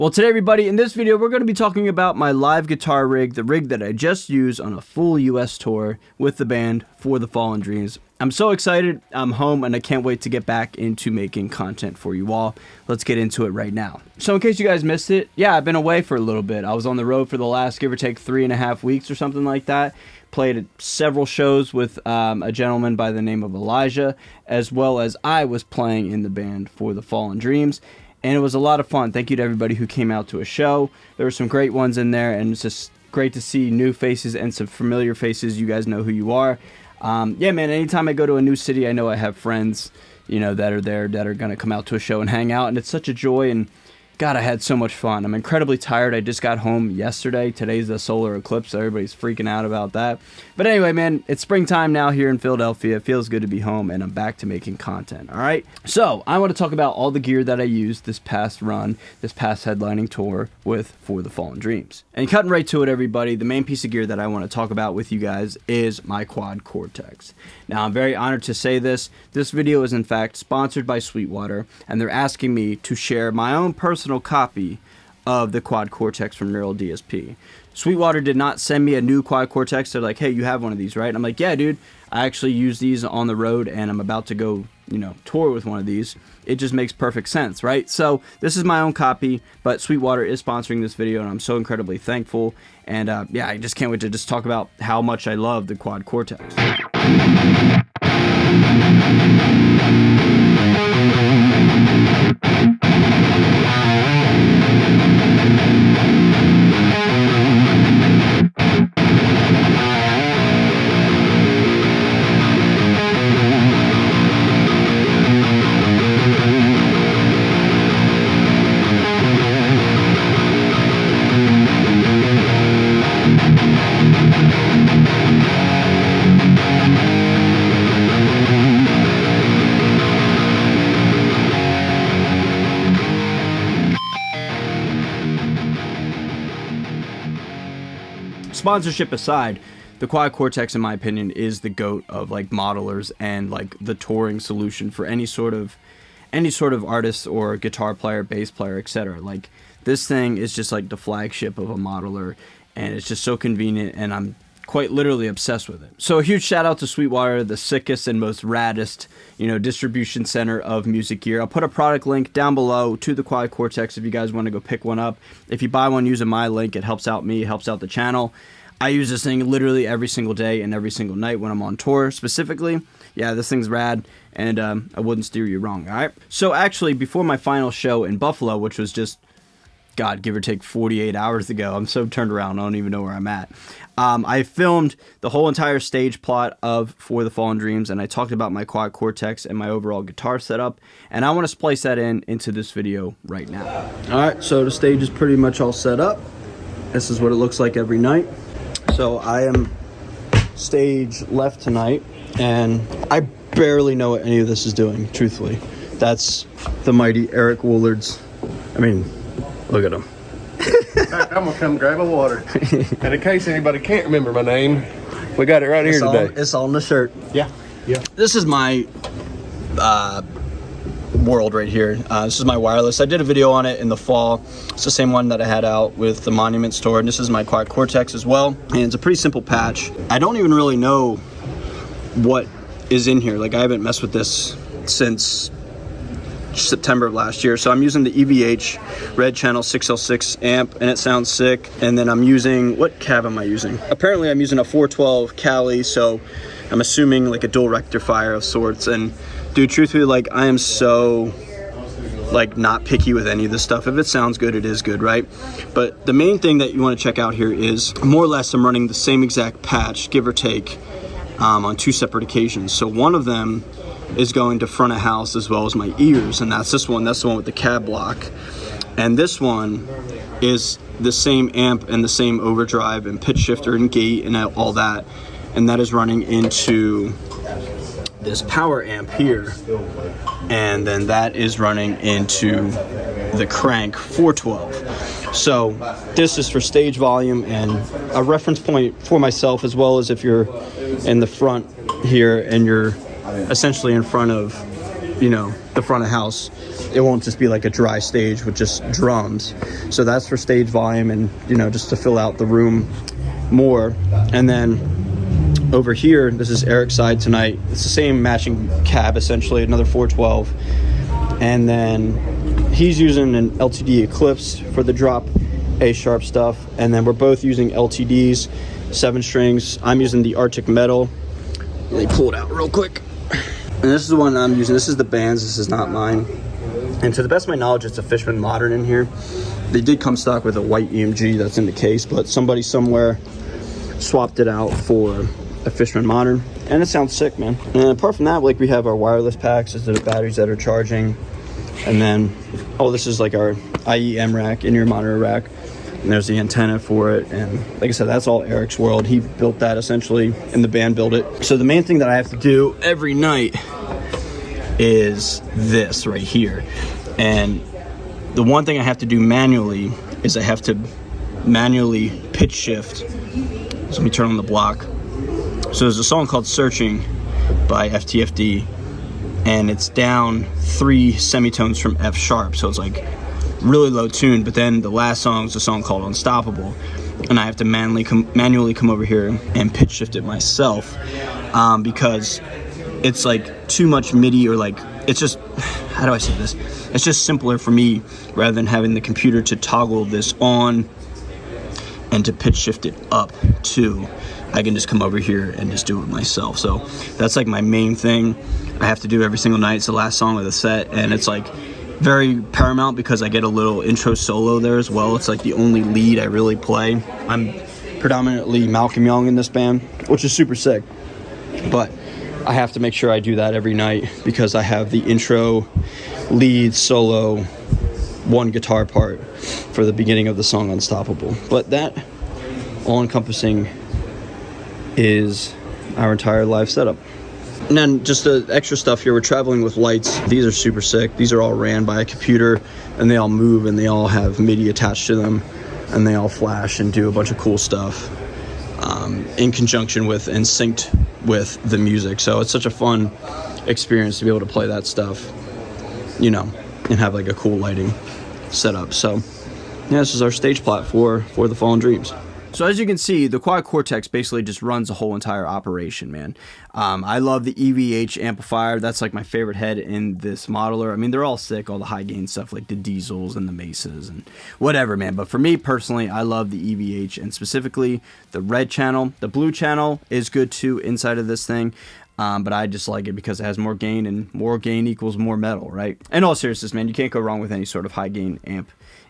Well, today, everybody, in this video, we're going to be talking about my live guitar rig, the rig that I just used on a full US tour with the band For the Fallen Dreams. I'm so excited. I'm home, and I can't wait to get back into making content for you all. Let's get into it right now. So in case you guys missed it, yeah, I've been away for a little bit. I was on the road for the last, give or take, 3.5 weeks or something like that. Played at several shows with a gentleman by the name of Elijah, as well as I was playing in the band For the Fallen Dreams. And it was a lot of fun. Thank you to everybody who came out to a show. There were some great ones in there, and it's just great to see new faces and some familiar faces. You guys know who you are. Yeah, man, anytime I go to a new city, I know I have friends, you know, that are there that are going to come out to a show and hang out, and it's such a joy, and God, I had so much fun. I'm incredibly tired. I just got home yesterday. Today's the solar eclipse, so everybody's freaking out about that. But anyway, man, it's springtime now here in Philadelphia. It feels good to be home, and I'm back to making content, all right? So I want to talk about all the gear that I used this past run, this past headlining tour with For the Fallen Dreams. And cutting right to it, everybody, the main piece of gear that I want to talk about with you guys is my quad Cortex. Now, I'm very honored to say this. This video is, in fact, sponsored by Sweetwater, and they're asking me to share my own personal copy of the quad Cortex from Neural DSP. Sweetwater did not send me a new quad Cortex. They're like, hey, you have one of these, right? And I'm like, yeah, dude, I actually use these on the road, and I'm about to go, you know, tour with one of these. It just makes perfect sense, right? So this is my own copy, but Sweetwater is sponsoring this video, and I'm so incredibly thankful. And yeah, I just can't wait to just talk about how much I love the quad Cortex. Sponsorship aside, the quad Cortex, in my opinion, is the GOAT of like modelers and like the touring solution for any sort of artist or guitar player, bass player, etc. Like, this thing is just like the flagship of a modeler, and it's just so convenient, and I'm quite literally obsessed with it. So a huge shout out to Sweetwater, the sickest and most raddest, you know, distribution center of music gear. I'll put a product link down below to the quad Cortex if you guys want to go pick one up. If you buy one using my link, it helps out me, it helps out the channel. I use this thing literally every single day and every single night when I'm on tour specifically. Yeah, this thing's rad, and I wouldn't steer you wrong, all right? So actually, before my final show in Buffalo, which was just, God, give or take 48 hours ago, I'm so turned around, I don't even know where I'm at. I filmed the whole entire stage plot of For the Fallen Dreams, and I talked about my quad Cortex and my overall guitar setup, and I want to splice that into this video right now. All right, so the stage is pretty much all set up. This is what it looks like every night. So I am stage left tonight, and I barely know what any of this is doing, truthfully. That's the mighty Eric Woolard's. I mean, look at him. I'm gonna come grab a water. And in case anybody can't remember my name, we got it right here today. It's on the shirt. Yeah. This is my world right here. This is my wireless. I did a video on it in the fall. It's the same one that I had out with the Monument store, and this is my quad Cortex as well. And it's a pretty simple patch. I don't even really know what is in here. Like, I haven't messed with this since September of last year. So I'm using the EVH Red Channel 6L6 amp, and it sounds sick. And then I'm using, what cab am I using? Apparently I'm using a 412 Cali, so I'm assuming like a dual rectifier of sorts. And dude, truthfully, like, I am so like not picky with any of this stuff. If it sounds good, it is good, right? But the main thing that you want to check out here is more or less I'm running the same exact patch, give or take, on two separate occasions. So one of them is going to front of house as well as my ears, and that's this one. That's the one with the cab block. And this one is the same amp and the same overdrive and pitch shifter and gate and all that, and that is running into this power amp here, and then that is running into the crank 412. So this is for stage volume and a reference point for myself, as well as if you're in the front here and you're essentially in front of you know, the front of house. It won't just be like a dry stage with just drums. So that's for stage volume and, you know, just to fill out the room more. And then over here, this is Eric's side tonight. It's the same matching cab, essentially, another 412. And then he's using an LTD Eclipse for the drop A sharp stuff. And then we're both using LTDs, 7 strings. I'm using the Arctic Metal. Let me pull it out real quick. And this is the one I'm using. This is the band's. This is not mine. And to the best of my knowledge, it's a Fishman Modern in here. They did come stock with a white EMG that's in the case, but somebody somewhere swapped it out for a Fishman Modern. And it sounds sick, man. And apart from that, like, we have our wireless packs. These are the batteries that are charging. And then, oh, this is like our IEM rack, in-ear monitor rack. And there's the antenna for it. And like I said, that's all Eric's world. He built that essentially, and the band built it. So the main thing that I have to do every night is this right here. And the one thing I have to do manually is I have to manually pitch shift. So let me turn on the block. So there's a song called Searching by FTFD, and it's down 3 semitones from F sharp. So it's like really low tune, but then the last song is a song called Unstoppable, and I have to manually come over here and pitch shift it myself, because it's like too much MIDI, or like, it's just, how do I say this? It's just simpler for me, rather than having the computer to toggle this on and to pitch shift it up too. I can just come over here and just do it myself. So that's like my main thing I have to do every single night. It's the last song of the set, and it's like very paramount because I get a little intro solo there as well. It's like the only lead I really play. I'm predominantly Malcolm Young in this band, which is super sick, but I have to make sure I do that every night because I have the intro, lead, solo, one guitar part for the beginning of the song Unstoppable. But that all-encompassing is our entire live setup. And then just the extra stuff here, we're traveling with lights. These are super sick. These are all ran by a computer, and they all move, and they all have MIDI attached to them, and they all flash and do a bunch of cool stuff in conjunction with and synced with the music. So it's such a fun experience to be able to play that stuff, you know, and have like a cool lighting setup. So yeah, this is our stage plot for the Fallen Dreams. So as you can see, the Quad Cortex basically just runs the whole entire operation, man. I love the EVH amplifier. That's like my favorite head in this modeler. I mean, they're all sick, all the high gain stuff like the Diesels and the Mesas and whatever, man. But for me personally, I love the EVH, and specifically the red channel. The blue channel is good too inside of this thing. But I just like it because it has more gain, and more gain equals more metal, right? In all seriousness, man, you can't go wrong with any sort of high gain amp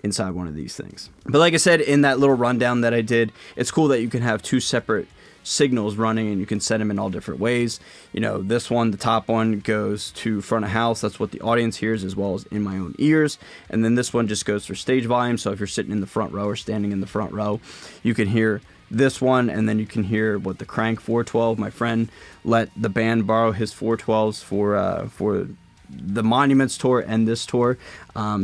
inside one of these things. But like I said in that little rundown that I did, it's cool that you can have 2 separate signals running, and you can set them in all different ways. You know, this one, the top one, goes to front of house. That's what the audience hears, as well as in my own ears. And then this one just goes for stage volume. So if you're sitting in the front row or standing in the front row, you can hear this one, and then you can hear what the Crank 412. My friend let the band borrow his 412s for the Monuments tour and this tour.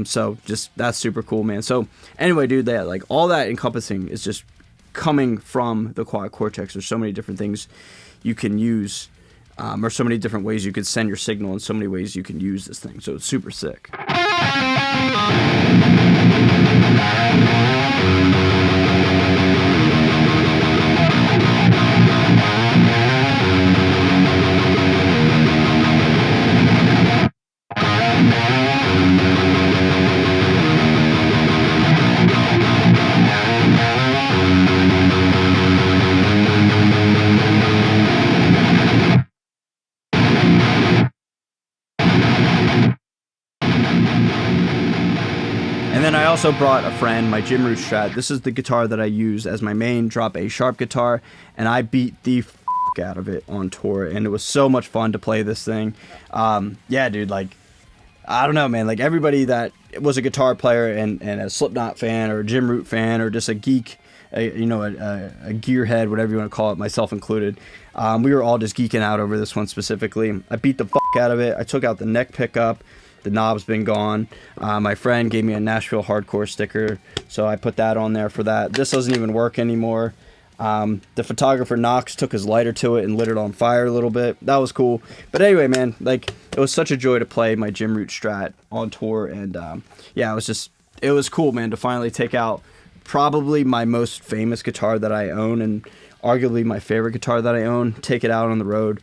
So just, that's super cool, man. So anyway, dude, that like all that encompassing is just coming from the Quad Cortex. There's so many different things you can use, or so many different ways you could send your signal, and so many ways you can use this thing. So it's super sick. And then I also brought a friend, my Jim Root Strat. This is the guitar that I use as my main drop A sharp guitar, and I beat the out of it on tour, and it was so much fun to play this thing. Yeah, dude, like, I don't know, man, like everybody that was a guitar player and a Slipknot fan or a Jim Root fan or just a geek, a gearhead, whatever you want to call it, myself included, we were all just geeking out over this one specifically. I beat the out of it. I took out the neck pickup. The knob's been gone. My friend gave me a Nashville Hardcore sticker, so I put that on there for that. This doesn't even work anymore. The photographer Knox took his lighter to it and lit it on fire a little bit. That was cool. But anyway, man, like, it was such a joy to play my Jim Root Strat on tour. And yeah, it was cool, man, to finally take out probably my most famous guitar that I own and arguably my favorite guitar that I own, take it out on the road,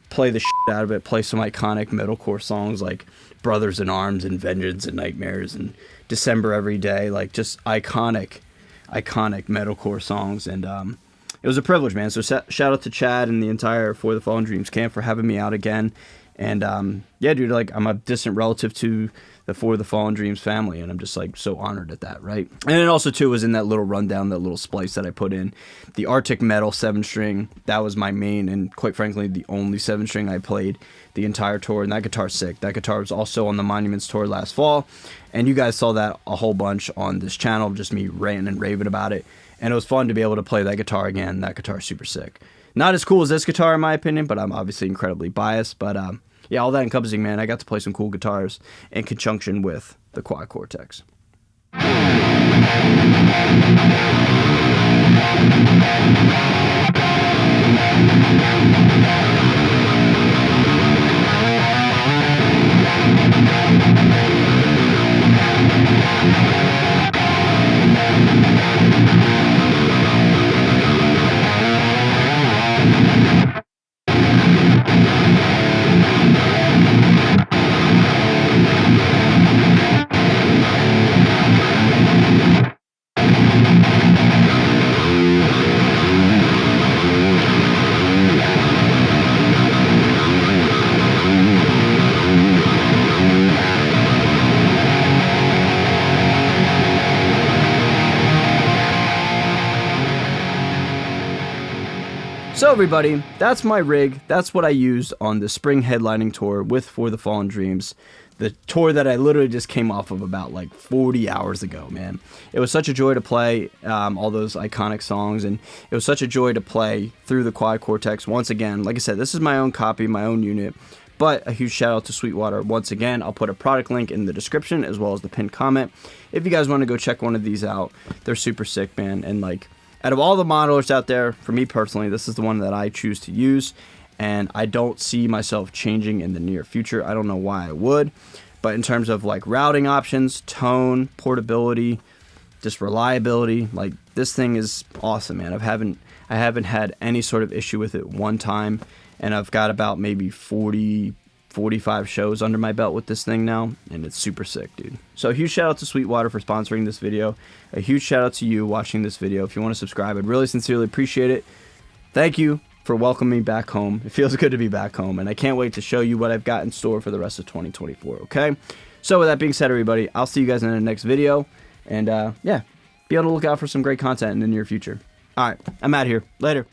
play the shit out of it, play some iconic metalcore songs like Brothers in Arms and Vengeance and Nightmares and December Every Day, like just iconic metalcore songs. And it was a privilege, man. So shout out to Chad and the entire For the Fallen Dreams camp for having me out again. And yeah, dude, like, I'm a distant relative to the For the Fallen Dreams family, and I'm just like so honored at that, right? And it also too was in that little rundown, that little splice that I put in, the Arctic Metal 7-string. That was my main and quite frankly the only 7-string I played the entire tour, and that guitar's sick. That guitar was also on the Monuments tour last fall, and you guys saw that a whole bunch on this channel, just me ranting and raving about it. And it was fun to be able to play that guitar again. That guitar's super sick. Not as cool as this guitar in my opinion, but I'm obviously incredibly biased. But yeah, all that encompassing, man, I got to play some cool guitars in conjunction with the Quad Cortex. So everybody, that's my rig. That's what I used on the spring headlining tour with For the Fallen Dreams. The tour that I literally just came off of about like 40 hours ago, man. It was such a joy to play all those iconic songs, and it was such a joy to play through the Quad Cortex once again. Like I said, this is my own copy, my own unit, but a huge shout out to Sweetwater once again. I'll put a product link in the description as well as the pinned comment if you guys want to go check one of these out. They're super sick, man, and like, out of all the modelers out there, for me personally, this is the one that I choose to use, and I don't see myself changing in the near future. I don't know why I would, but in terms of like routing options, tone, portability, just reliability, like, this thing is awesome, man. I haven't had any sort of issue with it one time, and I've got about maybe 45 shows under my belt with this thing now, and it's super sick, dude. So a huge shout out to Sweetwater for sponsoring this video. A huge shout out to you watching this video. If you want to subscribe, I'd really sincerely appreciate it. Thank you for welcoming me back home. It feels good to be back home, and I can't wait to show you what I've got in store for the rest of 2024, okay? So with that being said, everybody, I'll see you guys in the next video, and yeah, be on the lookout for some great content in the near future. All right, I'm out of here. Later.